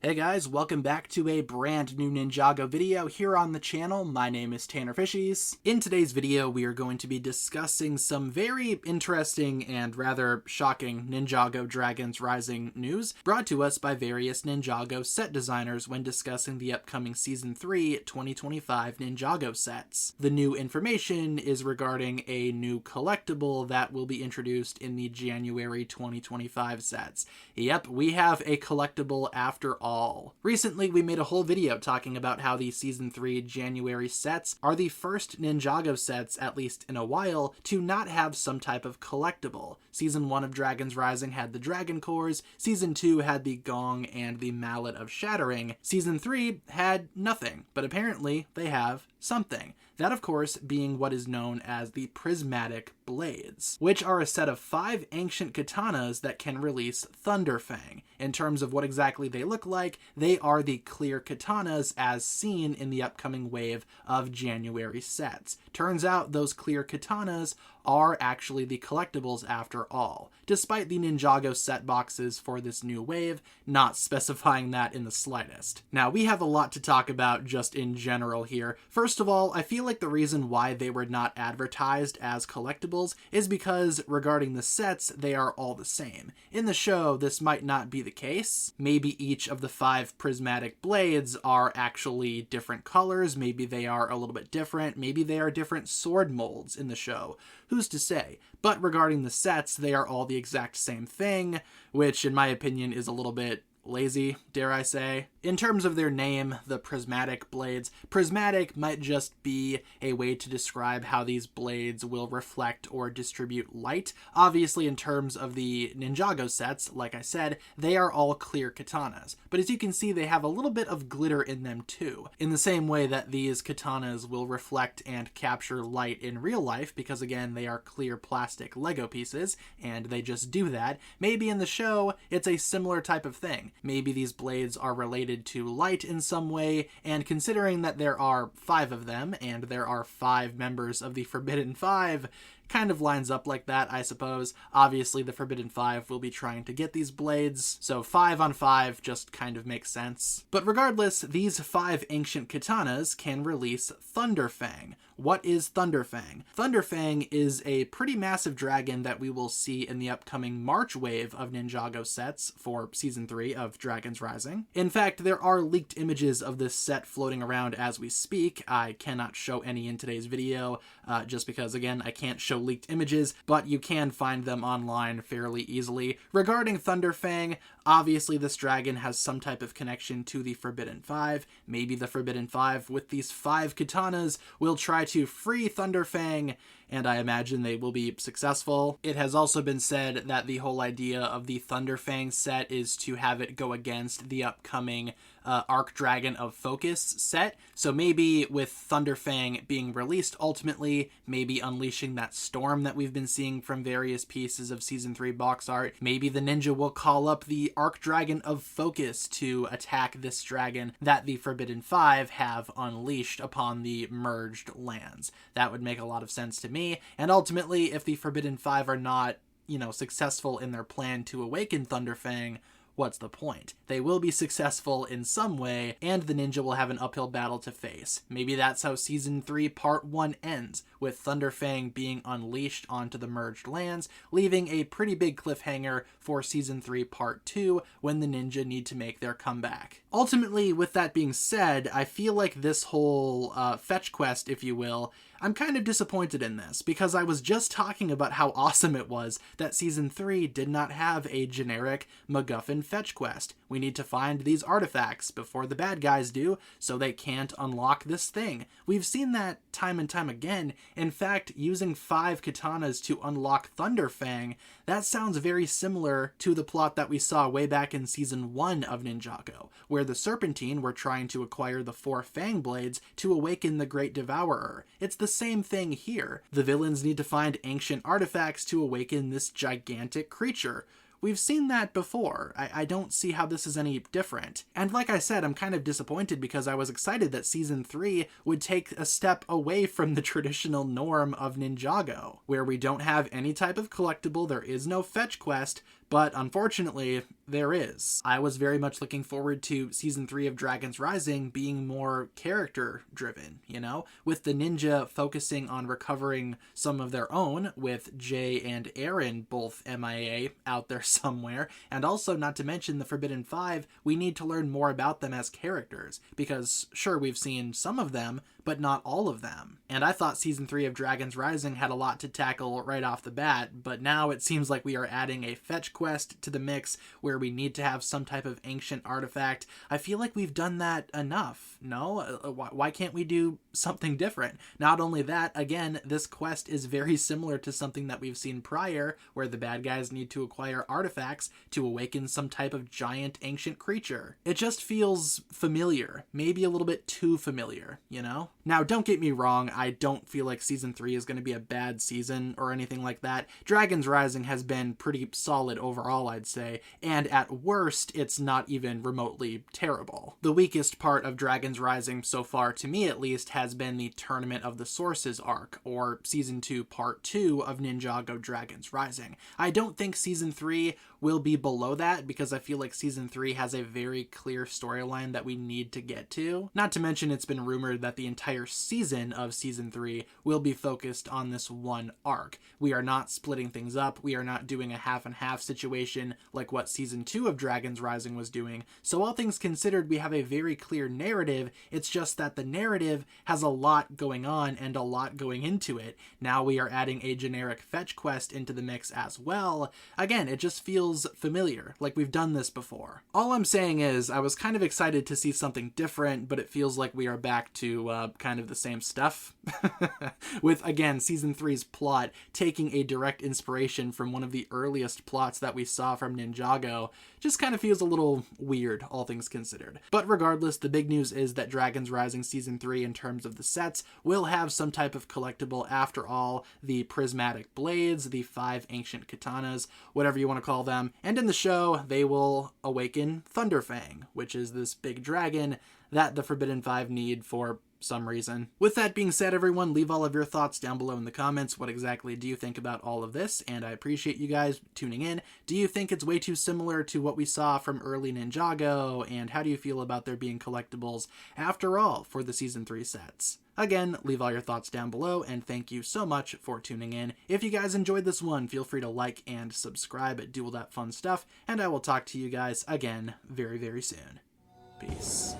Hey guys, welcome back to a brand new Ninjago video here on the channel. My name is TannerFishies. In today's video, we are going to be discussing some very interesting and rather shocking Ninjago Dragons Rising news brought to us by various Ninjago set designers when discussing the upcoming Season 3 2025 Ninjago sets. The new information is regarding a new collectible that will be introduced in the January 2025 sets. Yep, we have a collectible after all. Recently, we made a whole video talking about how the Season 3 January sets are the first Ninjago sets, at least in a while, to not have some type of collectible. Season 1 of Dragons Rising had the Dragon Cores, Season 2 had the Gong and the Mallet of Shattering, Season 3 had nothing, but apparently they have something. That, of course, being what is known as the prismatic blades, which are a set of 5 ancient katanas that can release Thunder Fang. In terms of what exactly they look like, they are the clear katanas as seen in the upcoming wave of January sets. Turns out those clear katanas are actually the collectibles after all, despite the Ninjago set boxes for this new wave not specifying that in the slightest. Now, we have a lot to talk about just in general here. First of all, I feel like the reason why they were not advertised as collectibles is because regarding the sets, they are all the same. In the show, this might not be the case. Maybe each of the 5 prismatic blades are actually different colors, maybe they are a little bit different, maybe they are different sword molds in the show. Who's to say? But regarding the sets, they are all the exact same thing, which in my opinion is a little bit lazy, dare I say. In terms of their name, the prismatic blades, prismatic might just be a way to describe how these blades will reflect or distribute light. Obviously, in terms of the Ninjago sets, like I said, they are all clear katanas. But as you can see, they have a little bit of glitter in them too, in the same way that these katanas will reflect and capture light in real life, because again, they are clear plastic Lego pieces, and they just do that. Maybe in the show, it's a similar type of thing. Maybe these blades are related to light in some way, and considering that there are 5 of them, and there are 5 members of the Forbidden 5, kind of lines up like that, I suppose. Obviously, the Forbidden 5 will be trying to get these blades, so 5 on 5 just kind of makes sense. But regardless, these 5 ancient katanas can release Thunder Fang. What is Thunder Fang? Thunder Fang is a pretty massive dragon that we will see in the upcoming March wave of Ninjago sets for Season 3 of Dragons Rising. In fact, there are leaked images of this set floating around as we speak. I cannot show any in today's video, just because, again, I can't show leaked images, but you can find them online fairly easily. Regarding Thunder Fang, obviously this dragon has some type of connection to the Forbidden 5. Maybe the Forbidden 5 with these 5 katanas will try to free Thunder Fang, and I imagine they will be successful. It has also been said that the whole idea of the Thunder Fang set is to have it go against the upcoming Archdragon of Focus set. So maybe with Thunder Fang being released ultimately, maybe unleashing that storm that we've been seeing from various pieces of Season 3 box art, maybe the ninja will call up the Archdragon of Focus to attack this dragon that the Forbidden 5 have unleashed upon the merged lands. That would make a lot of sense to me, and ultimately, if the Forbidden 5 are not, successful in their plan to awaken Thunder Fang, what's the point? They will be successful in some way, and the ninja will have an uphill battle to face. Maybe that's how Season 3 Part 1 ends, with Thunder Fang being unleashed onto the merged lands, leaving a pretty big cliffhanger for Season 3 Part 2 when the ninja need to make their comeback. Ultimately, with that being said, I feel like this whole fetch quest, if you will, I'm kind of disappointed in this, because I was just talking about how awesome it was that Season 3 did not have a generic MacGuffin fetch quest. We need to find these artifacts before the bad guys do, so they can't unlock this thing. We've seen that time and time again. In fact, using 5 katanas to unlock Thunder Fang, that sounds very similar to the plot that we saw way back in Season 1 of Ninjago, where the Serpentine were trying to acquire the 4 Fang blades to awaken the Great Devourer. It's the same thing here. The villains need to find ancient artifacts to awaken this gigantic creature. We've seen that before. I don't see how this is any different. And like I said, I'm kind of disappointed because I was excited that Season 3 would take a step away from the traditional norm of Ninjago, where we don't have any type of collectible, there is no fetch quest, but unfortunately, there is. I was very much looking forward to Season 3 of Dragon's Rising being more character-driven, you know? With the ninja focusing on recovering some of their own, with Jay and Aaron both MIA out there somewhere, and also, not to mention the Forbidden Five, we need to learn more about them as characters, because sure, we've seen some of them, but not all of them. And I thought Season 3 of Dragon's Rising had a lot to tackle right off the bat, but now it seems like we are adding a fetch quest to the mix where we need to have some type of ancient artifact. I feel like we've done that enough, no? Why can't we do something different? Not only that, again, this quest is very similar to something that we've seen prior, where the bad guys need to acquire artifacts to awaken some type of giant ancient creature. It just feels familiar, maybe a little bit too familiar, you know? Now, don't get me wrong, I don't feel like Season 3 is going to be a bad season or anything like that. Dragon's Rising has been pretty solid overall, I'd say, and at worst, it's not even remotely terrible. The weakest part of Dragon's Rising so far, to me at least, has been the Tournament of the Sources arc, or Season 2 Part 2 of Ninjago Dragon's Rising. I don't think Season 3 will be below that, because I feel like Season 3 has a very clear storyline that we need to get to. Not to mention, it's been rumored that the entire season of Season 3 will be focused on this one arc. We are not splitting things up, we are not doing a half and half situation like what Season 2 of Dragon's Rising was doing, so all things considered, we have a very clear narrative. It's just that the narrative has a lot going on and a lot going into it. Now we are adding a generic fetch quest into the mix as well. Again, it just feels familiar, like we've done this before. All I'm saying is, I was kind of excited to see something different, but it feels like we are back to kind of the same stuff. With, again, Season 3's plot taking a direct inspiration from one of the earliest plots that we saw from Ninjago. Just kind of feels a little weird, all things considered. But regardless, the big news is that Dragon's Rising Season 3, in terms of the sets, will have some type of collectible. After all, the prismatic blades, the 5 ancient katanas, whatever you want to call them. And in the show, they will awaken Thunderfang, which is this big dragon that the Forbidden Five need for some reason. With that being said, everyone, leave all of your thoughts down below in the comments. What exactly do you think about all of this? And I appreciate you guys tuning in. Do you think it's way too similar to what we saw from early Ninjago? And how do you feel about there being collectibles after all for the Season 3 sets? Again, leave all your thoughts down below, and thank you so much for tuning in. If you guys enjoyed this one, feel free to like and subscribe, do all that fun stuff, and I will talk to you guys again very, very soon. Peace.